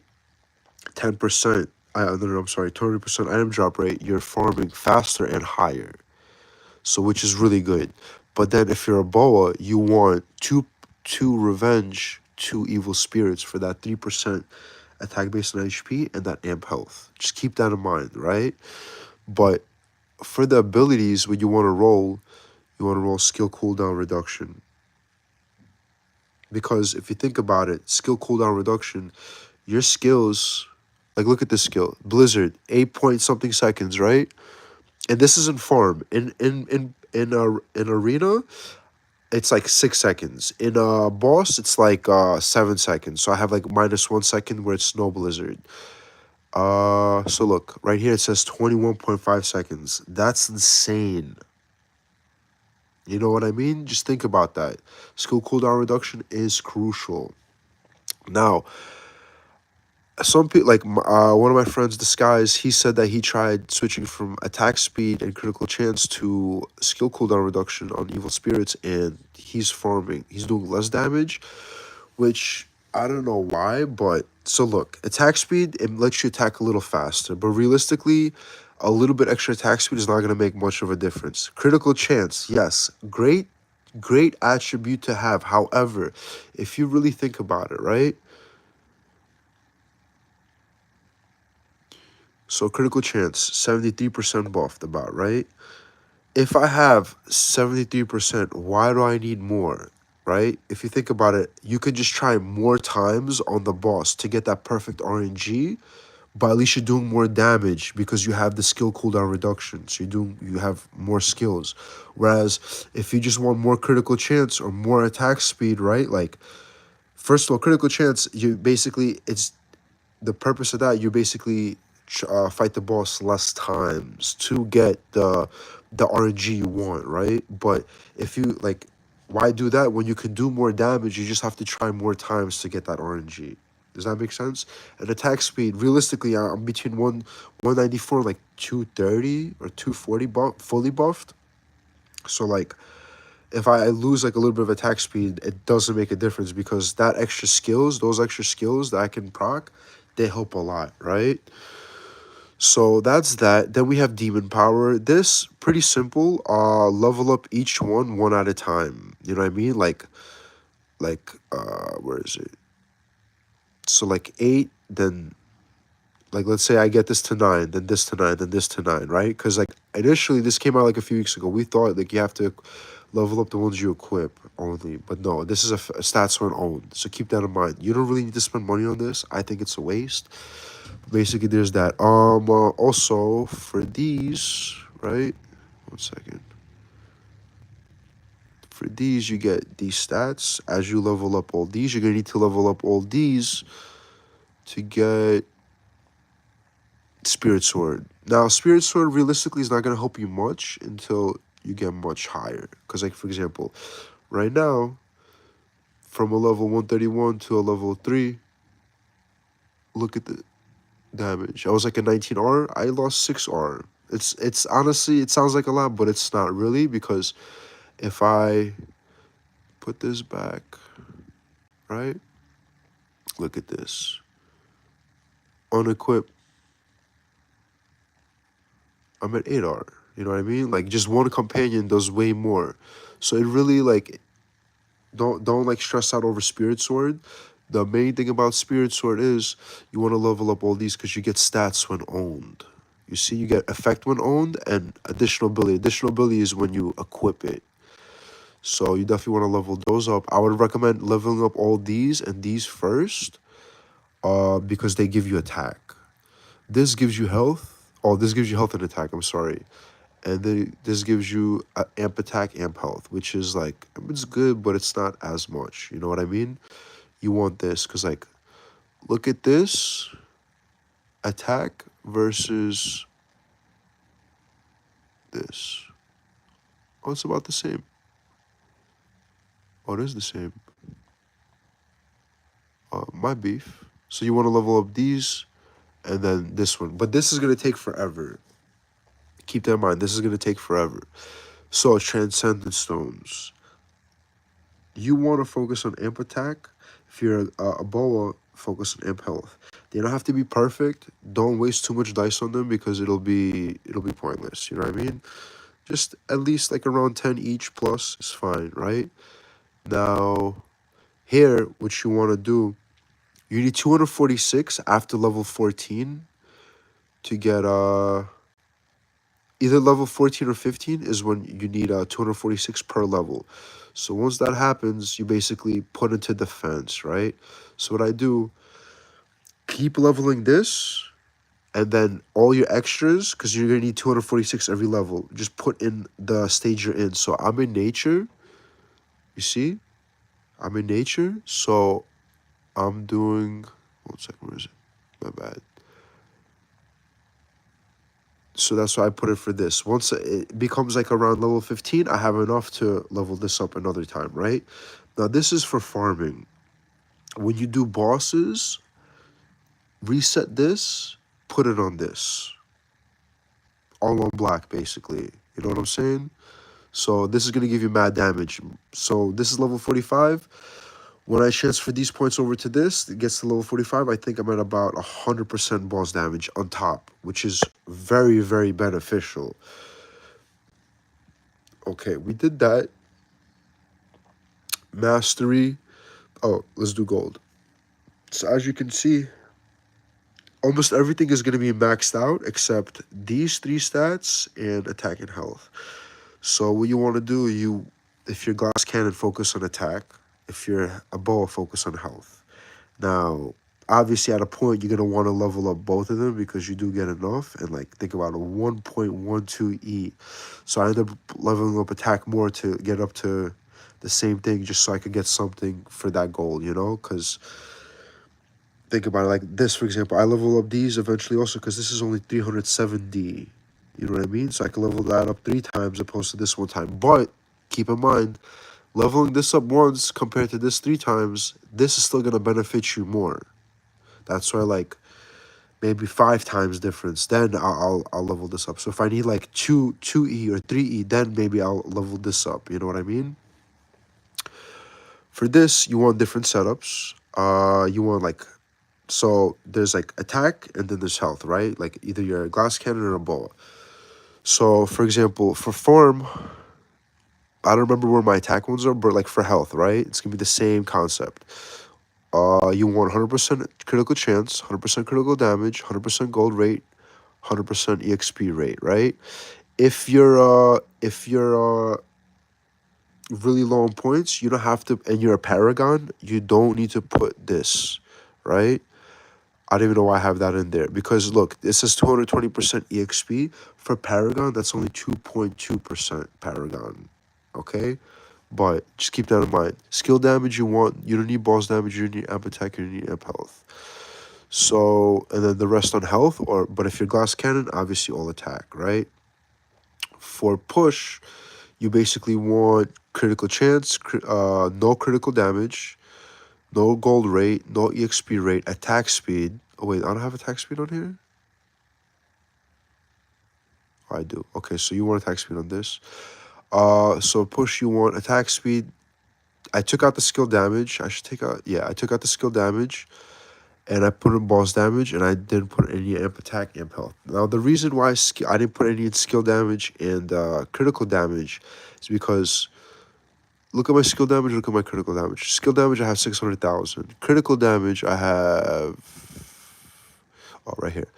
S1: 10%, no, I'm sorry, 20% item drop rate, you're farming faster and higher. So which is really good. But then if you're a boa, you want two revenge, 2 evil spirits for that 3% attack based on HP and that amp health. Just keep that in mind, right? But for the abilities, when you want to roll skill cooldown reduction. Because if you think about it, skill cooldown reduction, your skills, like look at this skill, Blizzard, 8 point something seconds, right? And this is in farm. In arena, it's like 6 seconds. In boss, it's like 7 seconds. So I have like -1 second where it's no Blizzard. So look, right here it says 21.5 seconds. That's insane. You know what I mean? Just think about that. Skill cooldown reduction is crucial. Now, some people like one of my friends, Disguise, he said that he tried switching from attack speed and critical chance to skill cooldown reduction on evil spirits, and he's doing less damage, which I don't know why. But so look, attack speed, it lets you attack a little faster, but realistically, a little bit extra attack speed is not going to make much of a difference. Critical chance, yes, great attribute to have. However, if you really think about it, right? So critical chance, 73% buffed about, right? If I have 73%, why do I need more? Right? If you think about it, you could just try more times on the boss to get that perfect RNG, but at least you're doing more damage because you have the skill cooldown reduction. So you have more skills. Whereas if you just want more critical chance or more attack speed, right? Like first of all, critical chance, you basically it's the purpose of that, you basically fight the boss less times to get the RNG you want, right? But if you like, why do that when you can do more damage? You just have to try more times to get that RNG. Does that make sense? And attack speed, realistically, I'm between 194, like 230 or 240 fully buffed. So like, if I lose like a little bit of attack speed, it doesn't make a difference because those extra skills that I can proc, they help a lot, right? So that's that. Then we have demon power. This pretty simple. Level up each one at a time. You know what I mean? Where is it? So like 8, then like let's say I get this to 9, then this to 9, then this to 9, right? Because like initially this came out like a few weeks ago. We thought like you have to level up the ones you equip only, but no, this is a stats on own. So keep that in mind. You don't really need to spend money on this. I think it's a waste. Basically, there's that. Also for these, right? 1 second. For these, you get these stats. As you level up all these, you're gonna need to level up all these to get Spirit Sword. Now, Spirit Sword realistically is not gonna help you much until you get much higher. Because, like for example, right now, from a level 131 to a level 3, look at the damage. I was like a 19R. I lost 6R. It's honestly, it sounds like a lot, but it's not really, because if I put this back, right? Look at this. Unequip. I'm at 8R. You know what I mean? Like just one companion does way more. So it really like don't like stress out over Spirit Sword. The main thing about Spirit Sword is you want to level up all these because you get stats when owned. You see, you get effect when owned and additional ability. Additional ability is when you equip it. So you definitely want to level those up. I would recommend leveling up all these and these first, because they give you attack. This gives you health. Oh, this gives you health and attack. I'm sorry. And then this gives you amp attack, amp health, which is like, it's good, but it's not as much. You know what I mean? You want this because like, look at this attack versus this. Oh, it's about the same. Oh, it is the same. My beef. So you want to level up these and then this one. But this is going to take forever. Keep that in mind. This is going to take forever. So Transcendent Stones. You want to focus on amp attack. If you're a boa, focus on amp health. They don't have to be perfect. Don't waste too much dice on them because it'll be pointless. You know what I mean? Just at least like around 10 each plus is fine, right? Now, here, what you want to do, you need 246 after level 14 to get either level 14 or 15 is when you need 246 per level. So once that happens, you basically put into defense, right? So what I do, keep leveling this, and then all your extras, because you're going to need 246 every level, just put in the stage you're in. So I'm in nature, you see? I'm in nature, so I'm doing, one second, where is it? My bad. So that's why I put it for this. Once it becomes like around level 15, I have enough to level this up another time, right? Now this is for farming. When you do bosses, reset this, put it on this. All on black, basically. You know what I'm saying? So this is going to give you mad damage. So this is level 45. When I transfer these points over to this, it gets to level 45. I think I'm at about 100% boss damage on top, which is very, very beneficial. Okay, we did that. Mastery. Oh, let's do gold. So as you can see, almost everything is going to be maxed out except these three stats and attack and health. So what you want to do, if you're glass cannon, focus on attack. If you're a boa, focus on health. Now, obviously at a point, you're going to want to level up both of them because you do get enough. And like, think about a 1.12 E. So I end up leveling up attack more to get up to the same thing just so I could get something for that goal, you know? Because think about it like this, for example. I level up these eventually also because this is only 370. You know what I mean? So I can level that up 3 times opposed to this 1 time. But keep in mind, leveling this up once compared to this 3 times, this is still going to benefit you more. That's why like maybe 5 times difference, then I'll level this up. So if I need like 2E or 3E, then maybe I'll level this up. You know what I mean? For this, you want different setups. You want like, so there's like attack and then there's health, right? Like either you're a glass cannon or a boa. So for example, for farm, I don't remember where my attack ones are, but like for health, right? It's gonna be the same concept. You want 100% critical chance, 100% critical damage, 100% gold rate, 100% EXP rate, right? If you're really low on points, you don't have to, and you're a paragon, you don't need to put this, right? I don't even know why I have that in there because look, this is 220% EXP for paragon. That's only 2.2% paragon, okay? But just keep that in mind. Skill damage you don't need boss damage, you need amp attack, you need amp health. So, and then the rest on health, but if you're glass cannon, obviously all attack, right? For push, you basically want critical chance, no critical damage, no gold rate, no EXP rate, attack speed. Oh wait, I don't have attack speed on here? Oh, I do. Okay, so you want attack speed on this. So push, you want attack speed. I took out the skill damage. I should take out, yeah, I took out the skill damage. and I put in boss damage, and I didn't put any amp attack, amp health. Now, the reason why I didn't put any in skill damage and critical damage is because look at my skill damage, look at my critical damage. Skill damage, I have 600,000. Critical damage, I have, oh, right here,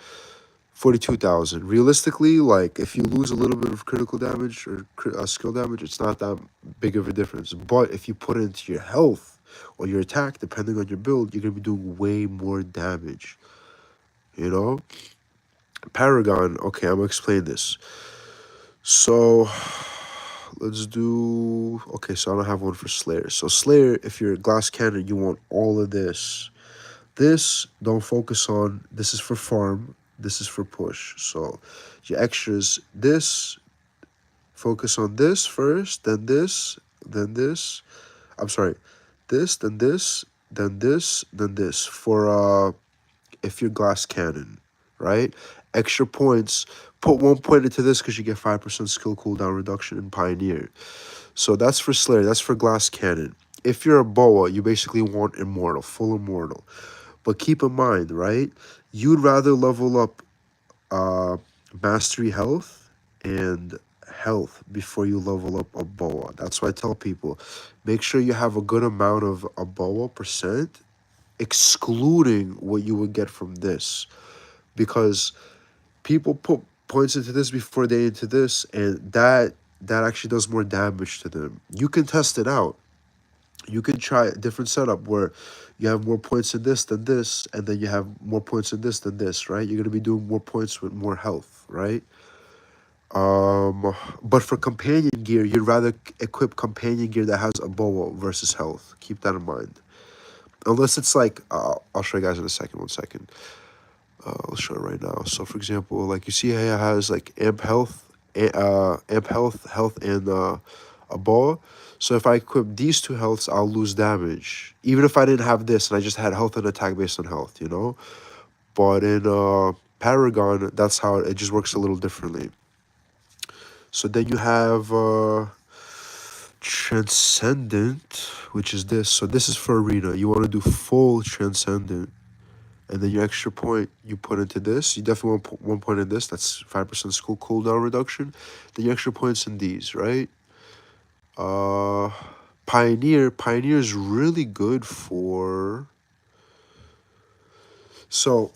S1: 42,000. Realistically, like, if you lose a little bit of critical damage or skill damage, it's not that big of a difference. But if you put it into your health or your attack, depending on your build, you're going to be doing way more damage. You know? Paragon, okay, I'm going to explain this. So, let's do, okay, so I don't have one for Slayer. So Slayer, if you're a glass cannon, you want all of this. This, don't focus on, this is for farm, this is for push. So your extras, this, focus on this first, then this, then this. I'm sorry, this, then this, then this, then this. For if you're glass cannon, right? Extra points, put 1 point into this because you get 5% skill cooldown reduction in Pioneer. So that's for Slayer, that's for glass cannon. If you're a boa, you basically want immortal, full immortal. But keep in mind, right? You'd rather level up mastery health and health before you level up a boa. That's why I tell people, make sure you have a good amount of a boa percent, excluding what you would get from this. Because people put points into this before they into this, and that actually does more damage to them. You can test it out. You can try a different setup where you have more points in this than this, and then you have more points in this than this, right? You're going to be doing more points with more health, right? But for companion gear, you'd rather equip companion gear that has a boa versus health. Keep that in mind. Unless it's like, I'll show you guys in a second, 1 second. I'll show it right now. So for example, like you see how it has like amp health, health, and a boa. So if I equip these two healths, I'll lose damage. Even if I didn't have this and I just had health and attack based on health, you know? But in Paragon, that's how it just works a little differently. So then you have Transcendent, which is this. So this is for Arena. You want to do full Transcendent. And then your extra point you put into this. You definitely want to put 1 point in this. That's 5% skill cooldown reduction. Then your extra points in these, right? Pioneer is really good for, so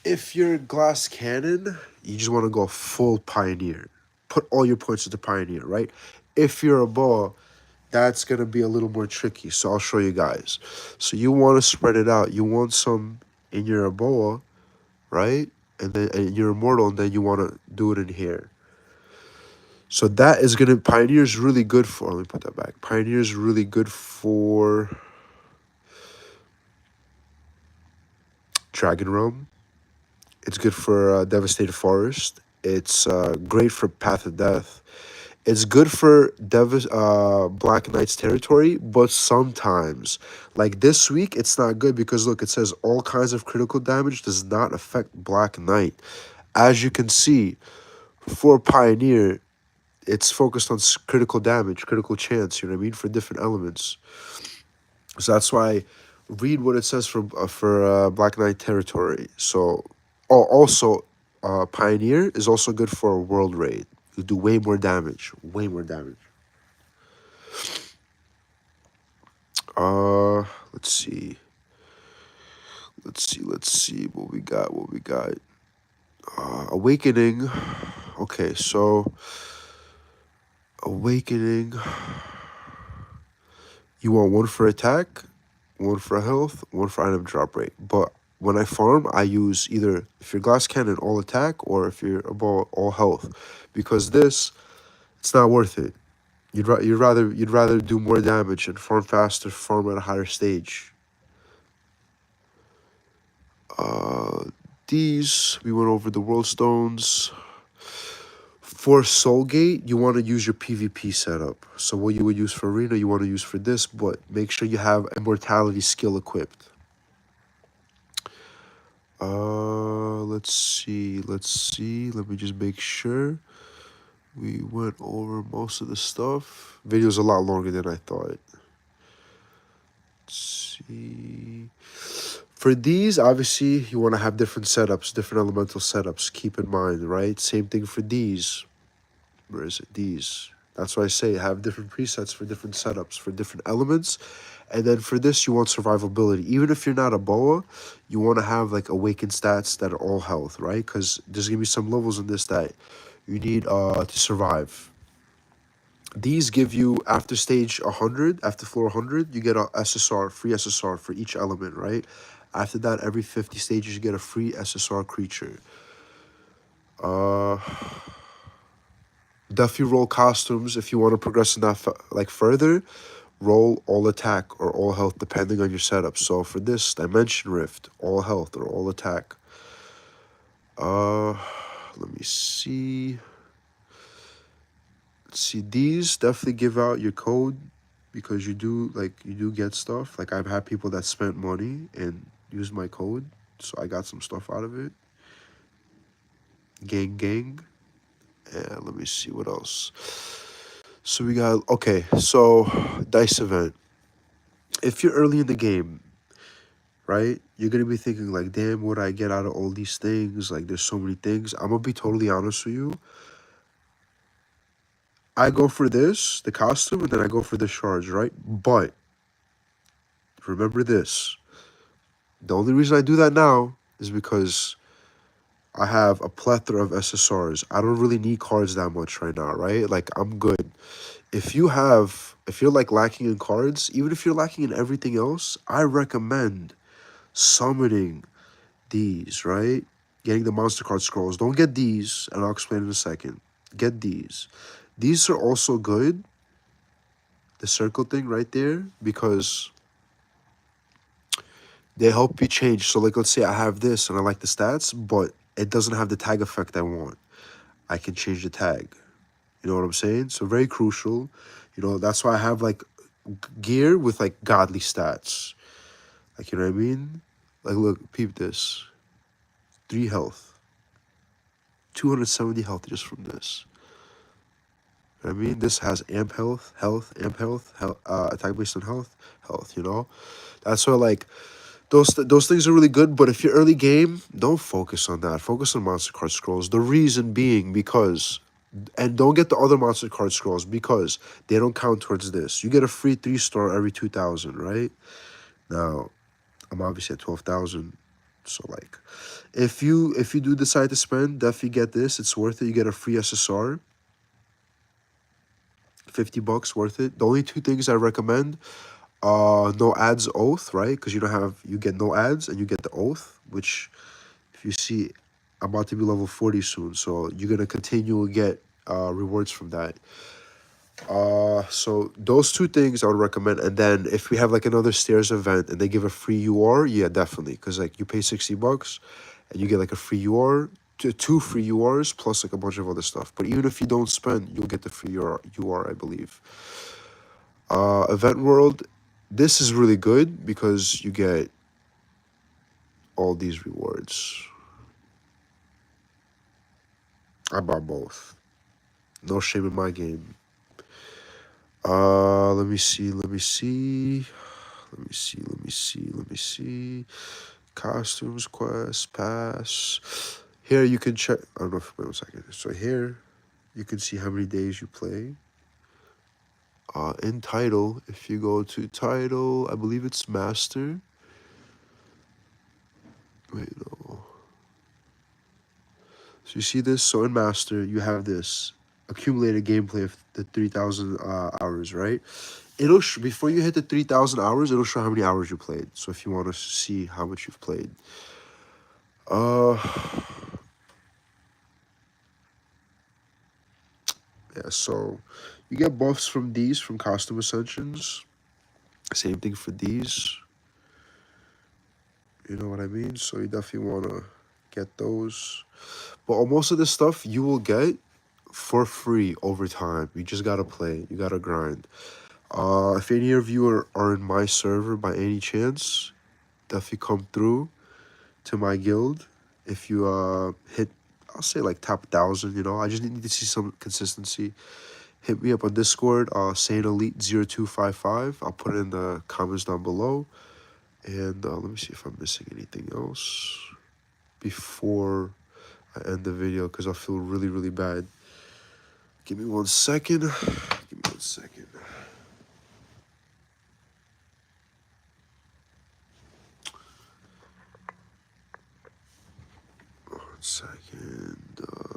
S1: if you're glass cannon, you just want to go full Pioneer, put all your points into Pioneer, right? If you're a boa, that's going to be a little more tricky, so I'll show you guys. So you want to spread it out. You want some in your boa, right? And then you're immortal, and then you want to do it in here. So that is going to, Pioneer is really good for, let me put that back. Pioneer is really good for Dragon Realm. It's good for Devastated Forest. It's great for Path of Death. It's good for Black Knight's territory, but sometimes, like this week, it's not good because look, it says all kinds of critical damage does not affect Black Knight. As you can see, for Pioneer, it's focused on critical damage, critical chance, you know what I mean, for different elements. So that's why read what it says for Black Knight territory. So, oh, also, Pioneer is also good for a world raid. You do way more damage, way more damage. Let's see. Let's see what we got. Awakening. Okay, so Awakening. You want 1 for attack, 1 for health, 1 for item drop rate. But when I farm, I use either, if you're glass cannon, all attack, or if you're about all health, because this, it's not worth it. You'd rather do more damage and farm faster, farm at a higher stage. These, we went over the world stones. For Soulgate, you want to use your PvP setup. So what you would use for Arena, you want to use for this, but make sure you have Immortality skill equipped. Let's see. Let me just make sure. We went over most of the stuff. Video's a lot longer than I thought. Let's see. For these, obviously, you want to have different setups, different elemental setups. Keep in mind, right? Same thing for these. Where is it? These. That's why I say have different presets for different setups, for different elements. And then for this, you want survivability. Even if you're not a boa, you want to have like awakened stats that are all health, right? Because there's going to be some levels in this that you need to survive. These give you, after stage 100, after floor 100, you get a SSR, free SSR for each element, right? After that, every 50 stages, you get a free SSR creature. Definitely roll costumes if you want to progress in that like further. Roll all attack or all health depending on your setup. So for this Dimension Rift, all health or all attack. Let me see. Let's see, these definitely give out your code because you do get stuff. Like I've had people that spent money and used my code, so I got some stuff out of it. Gang. And let me see what else. So we got, okay, so dice event. If you're early in the game, right, you're gonna be thinking like, damn, what do I get out of all these things? Like there's so many things. I'm gonna be totally honest with you. I go for this, the costume, and then I go for the charge, right? But remember this. The only reason I do that now is because I have a plethora of SSRs. I don't really need cards that much right now, right? Like I'm good. If you're like lacking in cards, even if you're lacking in everything else, I recommend summoning these, right? Getting the monster card scrolls. Don't get these, and I'll explain in a second. Get these. These are also good. The circle thing right there, because they help you change. So like let's say I have this and I like the stats, but it doesn't have the tag effect I want. I can change the tag. You know what I'm saying? So very crucial. You know, that's why I have like gear with like godly stats. Like, you know what I mean? Like, look, peep this. 3 health. 270 health just from this. You know what I mean? This has amp health, amp health, attack based on health, you know? That's why, like, those things are really good, but if you're early game, don't focus on that. Focus on monster card scrolls. The reason being because, and don't get the other monster card scrolls because they don't count towards this. You get a free 3-star every 2,000, right? Now, I'm obviously at 12,000. So like, if you do decide to spend, definitely get this. It's worth it. You get a free SSR. $50 worth it. The only 2 things I recommend, no ads oath, right? Because you get no ads and you get the oath, which if you see, I'm about to be level 40 soon, so you're gonna continue to get rewards from that. So those 2 things I would recommend. And then if we have like another stairs event and they give a free UR, yeah, definitely, because like you pay $60 and you get like a free UR, 2 free URs plus like a bunch of other stuff. But even if you don't spend, you'll get the free UR, I believe. Event world, this is really good because you get all these rewards. I bought both. No shame in my game. Let me see. Costumes, quest, pass. Here you can check. I don't know if, wait 1 second. So here you can see how many days you play. In title, if you go to title, I believe it's master. Wait, no. So you see this? So in master, you have this accumulated gameplay of the 3,000 hours, right? It'll before you hit the 3,000 hours, it'll show how many hours you played. So if you want to see how much you've played. Yeah, so you get buffs from these, from costume ascensions. Same thing for these. You know what I mean? So you definitely want to get those. But most of this stuff you will get for free over time. You just got to play. You got to grind. If any of you are in my server by any chance, definitely come through to my guild. If you hit, I'll say like top 1,000, you know, I just need to see some consistency. Hit me up on Discord, Sane Elite 0255. I'll put it in the comments down below. And let me see if I'm missing anything else before I end the video, because I feel really, really bad. Give me 1 second. Give me 1 second. 1 second.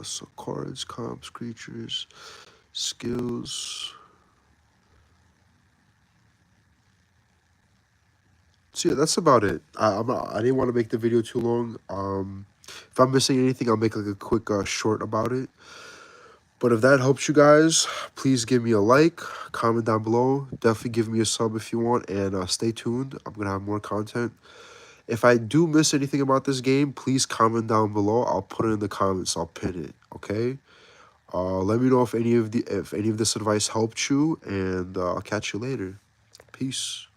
S1: So cards, comps, creatures, skills. So yeah, that's about it. I didn't want to make the video too long. If I'm missing anything, I'll make like a quick short about it. But if that helps you guys, please give me a like, comment down below. Definitely give me a sub if you want, and stay tuned. I'm gonna have more content. If I do miss anything about this game, please comment down below. I'll put it in the comments. I'll pin it. Okay. Let me know if any of this advice helped you, and I'll catch you later. Peace.